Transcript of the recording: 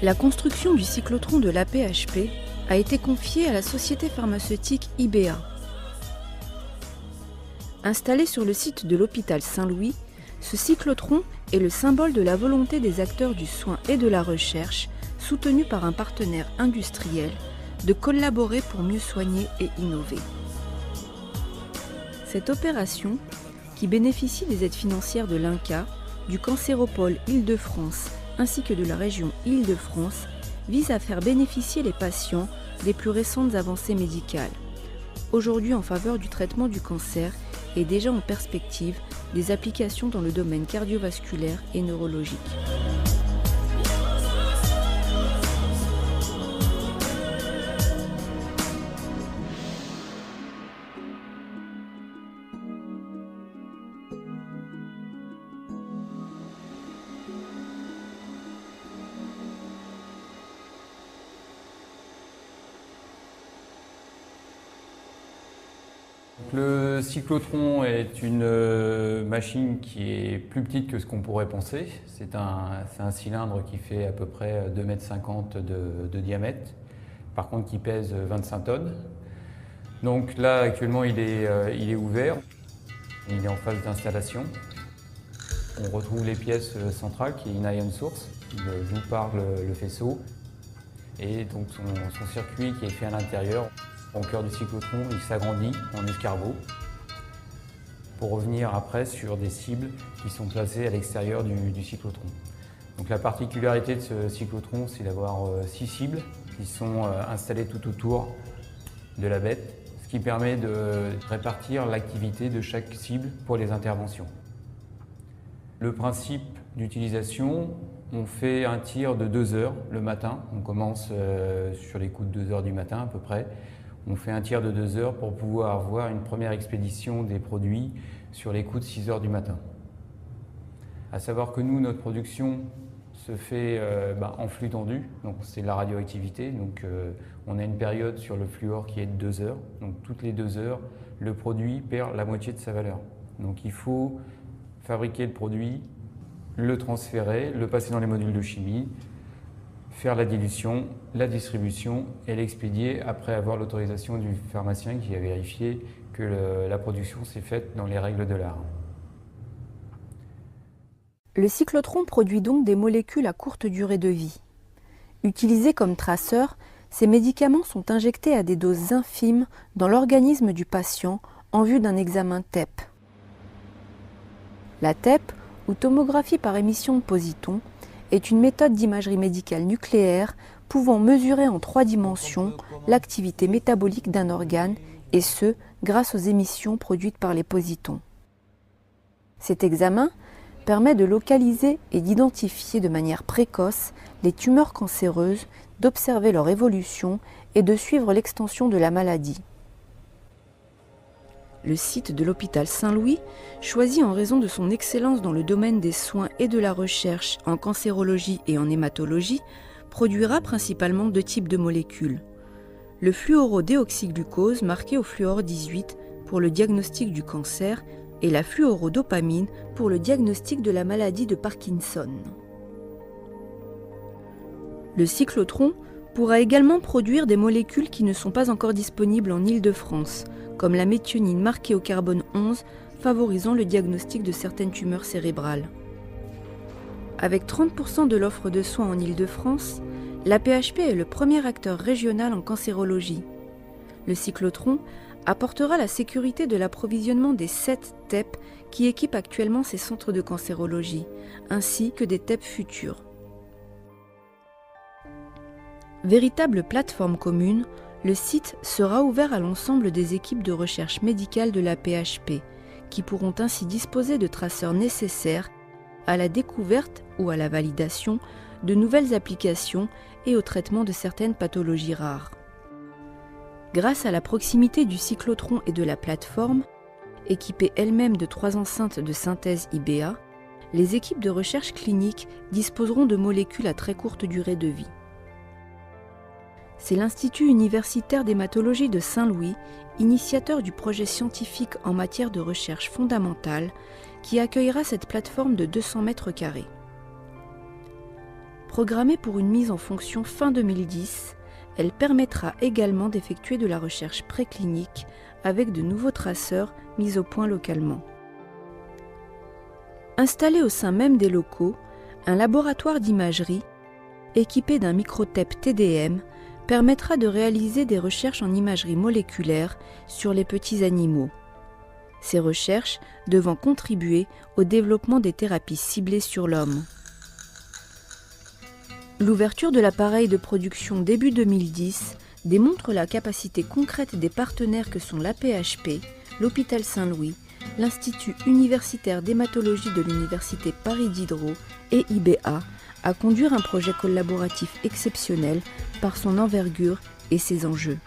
La construction du cyclotron de l'AP-HP a été confiée à la société pharmaceutique IBA. Installé sur le site de l'hôpital Saint-Louis, ce cyclotron est le symbole de la volonté des acteurs du soin et de la recherche, soutenus par un partenaire industriel, de collaborer pour mieux soigner et innover. Cette opération, qui bénéficie des aides financières de l'INCa, du Cancéropole Île-de-France ainsi que de la région Île-de-France, vise à faire bénéficier les patients des plus récentes avancées médicales, aujourd'hui en faveur du traitement du cancer et déjà en perspective des applications dans le domaine cardiovasculaire et neurologique. Le cyclotron est une machine qui est plus petite que ce qu'on pourrait penser. C'est un cylindre qui fait à peu près 2,50 m de diamètre, par contre qui pèse 25 tonnes. Donc là actuellement il est ouvert, il est en phase d'installation. On retrouve les pièces centrales qui est une ion source, d'où part le faisceau, et donc son circuit qui est fait à l'intérieur. Au cœur du cyclotron, il s'agrandit en escargot pour revenir après sur des cibles qui sont placées à l'extérieur du cyclotron. Donc la particularité de ce cyclotron, c'est d'avoir 6 cibles qui sont installées tout autour de la bête, ce qui permet de répartir l'activité de chaque cible pour les interventions. Le principe d'utilisation, on fait un tir de 2 heures le matin. On commence sur les coups de 2 heures du matin à peu près. On fait un tir de 2 heures pour pouvoir avoir une première expédition des produits sur les coups de 6 heures du matin. À savoir que nous, notre production se fait en flux tendu, donc c'est la radioactivité. Donc on a une période sur le fluor qui est de 2 heures. Donc toutes les 2 heures, le produit perd la moitié de sa valeur. Donc il faut fabriquer le produit, le transférer, le passer dans les modules de chimie, faire la dilution, la distribution et l'expédier après avoir l'autorisation du pharmacien qui a vérifié que la production s'est faite dans les règles de l'art. Le cyclotron produit donc des molécules à courte durée de vie. Utilisés comme traceurs, ces médicaments sont injectés à des doses infimes dans l'organisme du patient en vue d'un examen TEP. La TEP, ou tomographie par émission de positons, est une méthode d'imagerie médicale nucléaire pouvant mesurer en 3 dimensions l'activité métabolique d'un organe, et ce, grâce aux émissions produites par les positons. Cet examen permet de localiser et d'identifier de manière précoce les tumeurs cancéreuses, d'observer leur évolution et de suivre l'extension de la maladie. Le site de l'hôpital Saint-Louis, choisi en raison de son excellence dans le domaine des soins et de la recherche en cancérologie et en hématologie, produira principalement 2 types de molécules. Le fluorodéoxyglucose marqué au fluor 18 pour le diagnostic du cancer et la fluorodopamine pour le diagnostic de la maladie de Parkinson. Le cyclotron pourra également produire des molécules qui ne sont pas encore disponibles en Île-de-France, comme la méthionine marquée au carbone 11, favorisant le diagnostic de certaines tumeurs cérébrales. Avec 30% de l'offre de soins en Île-de-France, l'AP-HP est le premier acteur régional en cancérologie. Le cyclotron apportera la sécurité de l'approvisionnement des 7 TEP qui équipent actuellement ces centres de cancérologie, ainsi que des TEP futurs. Véritable plateforme commune, le site sera ouvert à l'ensemble des équipes de recherche médicale de l'AP-HP, qui pourront ainsi disposer de traceurs nécessaires à la découverte ou à la validation de nouvelles applications et au traitement de certaines pathologies rares. Grâce à la proximité du cyclotron et de la plateforme, équipée elle-même de 3 enceintes de synthèse IBA, les équipes de recherche clinique disposeront de molécules à très courte durée de vie. C'est l'Institut universitaire d'hématologie de Saint-Louis, initiateur du projet scientifique en matière de recherche fondamentale, qui accueillera cette plateforme de 200 mètres carrés. Programmée pour une mise en fonction fin 2010, elle permettra également d'effectuer de la recherche préclinique avec de nouveaux traceurs mis au point localement. Installé au sein même des locaux, un laboratoire d'imagerie, équipé d'un microtep TDM, permettra de réaliser des recherches en imagerie moléculaire sur les petits animaux. Ces recherches devant contribuer au développement des thérapies ciblées sur l'homme. L'ouverture de l'appareil de production début 2010 démontre la capacité concrète des partenaires que sont l'AP-HP, l'Hôpital Saint-Louis, l'Institut universitaire d'hématologie de l'Université Paris Diderot et IBA à conduire un projet collaboratif exceptionnel par son envergure et ses enjeux.